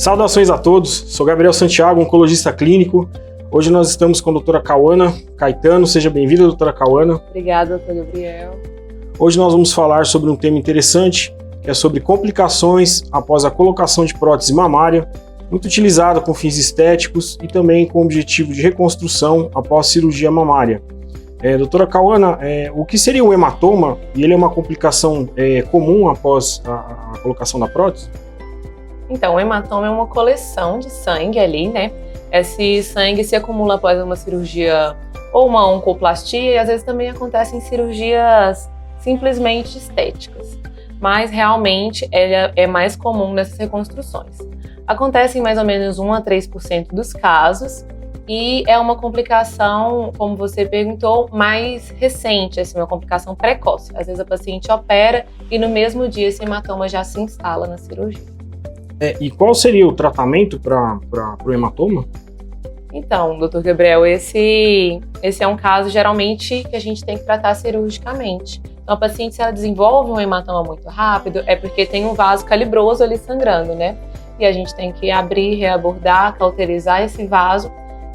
Saudações a todos, sou Gabriel Santiago, oncologista clínico. Hoje nós estamos com a doutora Cauana Caetano. Seja bem-vinda, doutora Cauana. Obrigada, doutor Gabriel. Hoje nós vamos falar sobre um tema interessante, que é sobre complicações após a colocação de prótese mamária, muito utilizada com fins estéticos e também com o objetivo de reconstrução após cirurgia mamária. Doutora Cauana, o que seria o hematoma? E ele é uma complicação comum após a colocação da prótese? Então, o hematoma é uma coleção de sangue ali, né? Esse sangue se acumula após uma cirurgia ou uma oncoplastia e às vezes também acontecem cirurgias simplesmente estéticas. Mas realmente ele é mais comum nessas reconstruções. Acontece em mais ou menos 1 a 3% dos casos e é uma complicação, como você perguntou, mais recente, assim, uma complicação precoce. Às vezes a paciente opera e no mesmo dia esse hematoma já se instala na cirurgia. E qual seria o tratamento para o hematoma? Então, doutor Gabriel, esse é um caso geralmente que a gente tem que tratar cirurgicamente. Então, a paciente, se ela desenvolve um hematoma muito rápido, é porque tem um vaso calibroso ali sangrando, né? E a gente tem que abrir, reabordar, cauterizar esse vaso.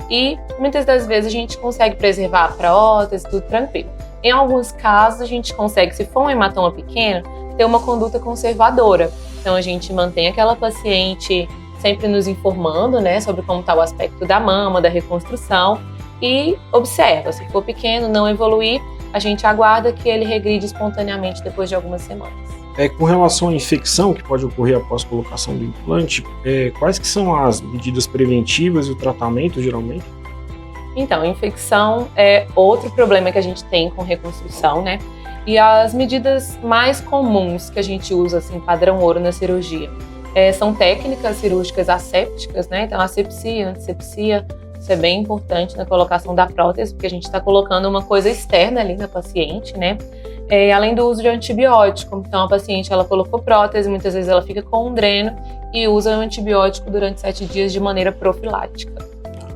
E muitas das vezes a gente consegue preservar a prótese, tudo tranquilo. Em alguns casos, a gente consegue, se for um hematoma pequeno, ter uma conduta conservadora. Então, a gente mantém aquela paciente sempre nos informando, né, sobre como está o aspecto da mama, da reconstrução e observa. Se for pequeno, não evoluir, a gente aguarda que ele regride espontaneamente depois de algumas semanas. Com relação à infecção que pode ocorrer após a colocação do implante, quais que são as medidas preventivas e o tratamento, geralmente? Então, infecção é outro problema que a gente tem com reconstrução, né? E as medidas mais comuns que a gente usa, assim, padrão ouro na cirurgia, são técnicas cirúrgicas assépticas, né? Então, asepsia, antisepsia, isso é bem importante na colocação da prótese, porque a gente está colocando uma coisa externa ali na paciente, né? Além do uso de antibiótico. Então, a paciente, ela colocou prótese, muitas vezes ela fica com um dreno e usa o antibiótico durante 7 dias de maneira profilática.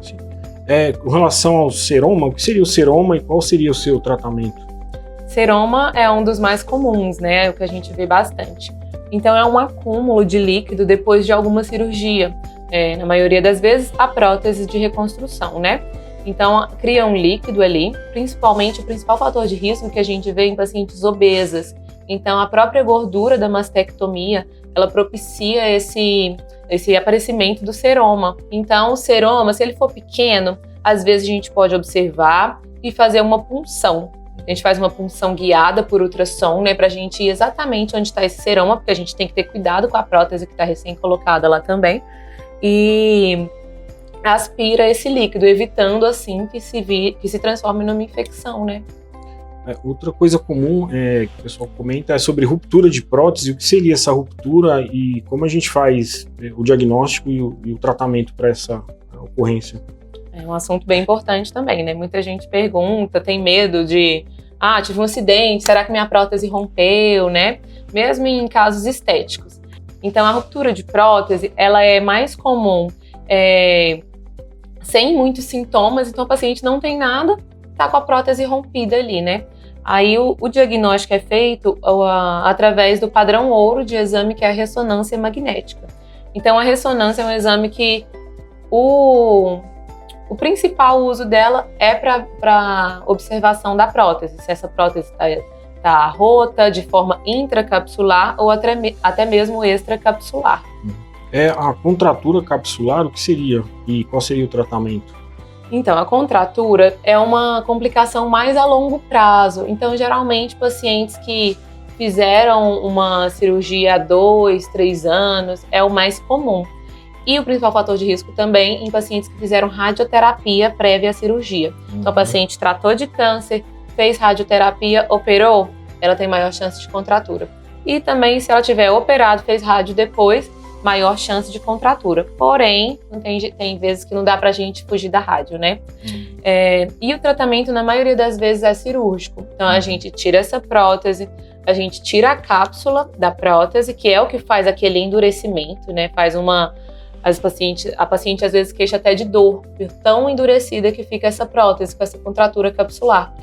Sim. Com relação ao seroma, o que seria o seroma e qual seria o seu tratamento? Seroma é um dos mais comuns, né? É o que a gente vê bastante. Então, é um acúmulo de líquido depois de alguma cirurgia. Na maioria das vezes, a prótese de reconstrução, né? Então, cria um líquido ali, principalmente o principal fator de risco que a gente vê em pacientes obesas. Então, a própria gordura da mastectomia, ela propicia esse aparecimento do seroma. Então, o seroma, se ele for pequeno, às vezes a gente pode observar e fazer uma punção. A gente faz uma punção guiada por ultrassom, né, pra gente ir exatamente onde está esse seroma, porque a gente tem que ter cuidado com a prótese que está recém-colocada lá também. E aspira esse líquido, evitando assim que se transforme numa infecção, né? Outra coisa comum que o pessoal comenta é sobre ruptura de prótese. O que seria essa ruptura e como a gente faz o diagnóstico e o tratamento para essa ocorrência? É um assunto bem importante também, né? Muita gente pergunta, tem medo de tive um acidente, será que minha prótese rompeu, né? Mesmo em casos estéticos. Então, a ruptura de prótese, ela é mais comum sem muitos sintomas, então o paciente não tem nada, tá com a prótese rompida ali, né? Aí o diagnóstico é feito através do padrão ouro de exame, que é a ressonância magnética. Então, a ressonância é um exame que o principal uso dela é para observação da prótese, se essa prótese está rota de forma intracapsular ou até mesmo extracapsular. A contratura capsular, o que seria? E qual seria o tratamento? Então, a contratura é uma complicação mais a longo prazo. Então, geralmente, pacientes que fizeram uma cirurgia há 2, 3 anos é o mais comum. E o principal fator de risco também em pacientes que fizeram radioterapia prévia à cirurgia. Então, a paciente tratou de câncer, fez radioterapia, operou, ela tem maior chance de contratura. E também, se ela tiver operado, fez rádio depois, maior chance de contratura. Porém, tem vezes que não dá pra gente fugir da rádio, né? E o tratamento, na maioria das vezes, é cirúrgico. Então, a gente tira essa prótese, a gente tira a cápsula da prótese, que é o que faz aquele endurecimento, né? A paciente às vezes queixa até de dor, tão endurecida que fica essa prótese, com essa contratura capsular.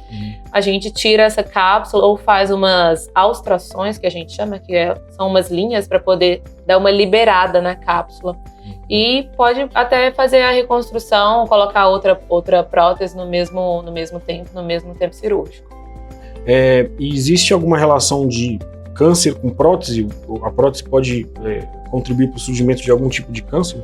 A gente tira essa cápsula ou faz umas austrações, que a gente chama, são umas linhas para poder dar uma liberada na cápsula. e pode até fazer a reconstrução, colocar outra prótese no mesmo tempo cirúrgico. E existe alguma relação de câncer com prótese? A prótese pode contribuir para o surgimento de algum tipo de câncer?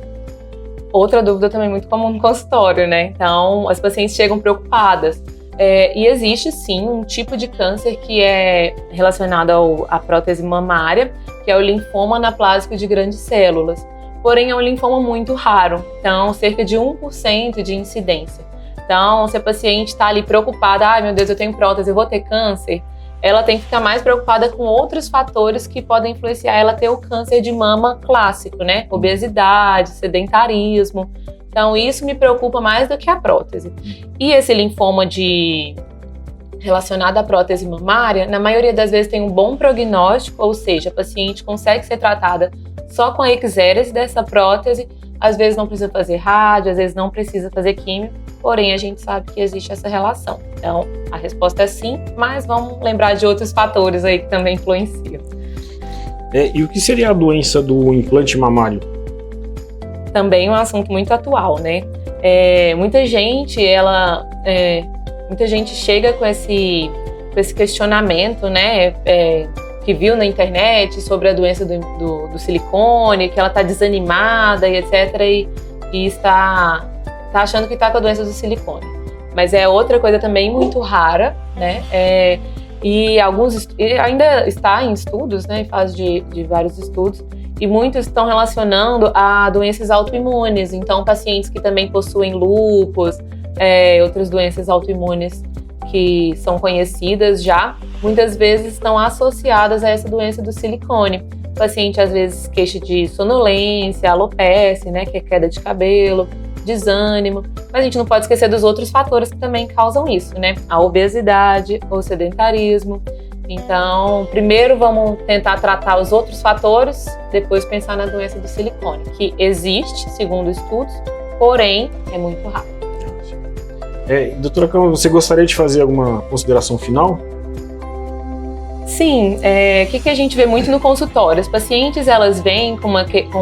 Outra dúvida também muito comum no consultório, né? Então, as pacientes chegam preocupadas. E existe sim um tipo de câncer que é relacionado à prótese mamária, que é o linfoma anaplásico de grandes células. Porém, é um linfoma muito raro, então cerca de 1% de incidência. Então, se a paciente está ali preocupada, ai meu Deus, eu tenho prótese, eu vou ter câncer, ela tem que ficar mais preocupada com outros fatores que podem influenciar ela a ter o câncer de mama clássico, né? Obesidade, sedentarismo. Então, isso me preocupa mais do que a prótese. E esse linfoma relacionado à prótese mamária, na maioria das vezes tem um bom prognóstico, ou seja, a paciente consegue ser tratada só com a exérese dessa prótese, às vezes não precisa fazer rádio, às vezes não precisa fazer químio, porém a gente sabe que existe essa relação. Então, a resposta é sim, mas vamos lembrar de outros fatores aí que também influenciam. E o que seria a doença do implante mamário? Também é um assunto muito atual, né? Muita gente chega com esse questionamento, né? Que viu na internet sobre a doença do silicone, que ela está desanimada e etc. E está achando que está com a doença do silicone. Mas é outra coisa também muito rara, né? E ainda está em estudos, né? Em fase de vários estudos. E muitos estão relacionando a doenças autoimunes. Então, pacientes que também possuem lúpus, outras doenças autoimunes que são conhecidas já, muitas vezes estão associadas a essa doença do silicone. O paciente às vezes queixa de sonolência, alopecia, né, que é queda de cabelo, desânimo, mas a gente não pode esquecer dos outros fatores que também causam isso, né? A obesidade, o sedentarismo. Então, primeiro vamos tentar tratar os outros fatores, depois pensar na doença do silicone, que existe, segundo estudos, porém é muito raro. Doutora Câmara, você gostaria de fazer alguma consideração final? Sim, o que a gente vê muito no consultório? As pacientes, elas vêm com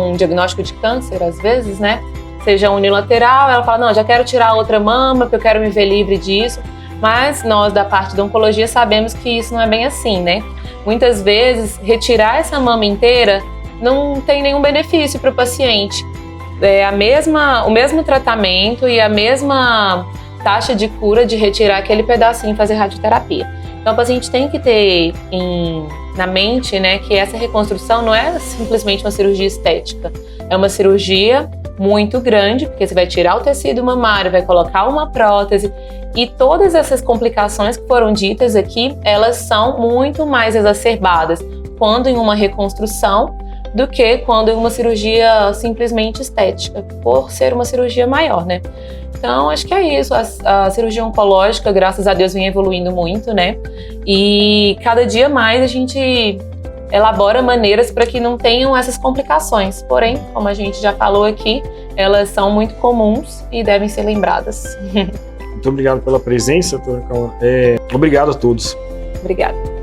um diagnóstico de câncer, às vezes, né? Seja unilateral, ela fala, não, já quero tirar outra mama, porque eu quero me ver livre disso. Mas nós, da parte da oncologia, sabemos que isso não é bem assim, né? Muitas vezes, retirar essa mama inteira não tem nenhum benefício para o paciente. O mesmo tratamento e a mesma taxa de cura de retirar aquele pedacinho e fazer radioterapia. Então, o paciente tem que ter na mente, né, que essa reconstrução não é simplesmente uma cirurgia estética. É uma cirurgia muito grande, porque você vai tirar o tecido mamário, vai colocar uma prótese, e todas essas complicações que foram ditas aqui, elas são muito mais exacerbadas quando em uma reconstrução do que quando em uma cirurgia simplesmente estética, por ser uma cirurgia maior, né? Então, acho que é isso. A cirurgia oncológica, graças a Deus, vem evoluindo muito, né? E cada dia mais a gente elabora maneiras para que não tenham essas complicações. Porém, como a gente já falou aqui, elas são muito comuns e devem ser lembradas. Muito obrigado pela presença, doutora Câmara. Obrigado a todos. Obrigada.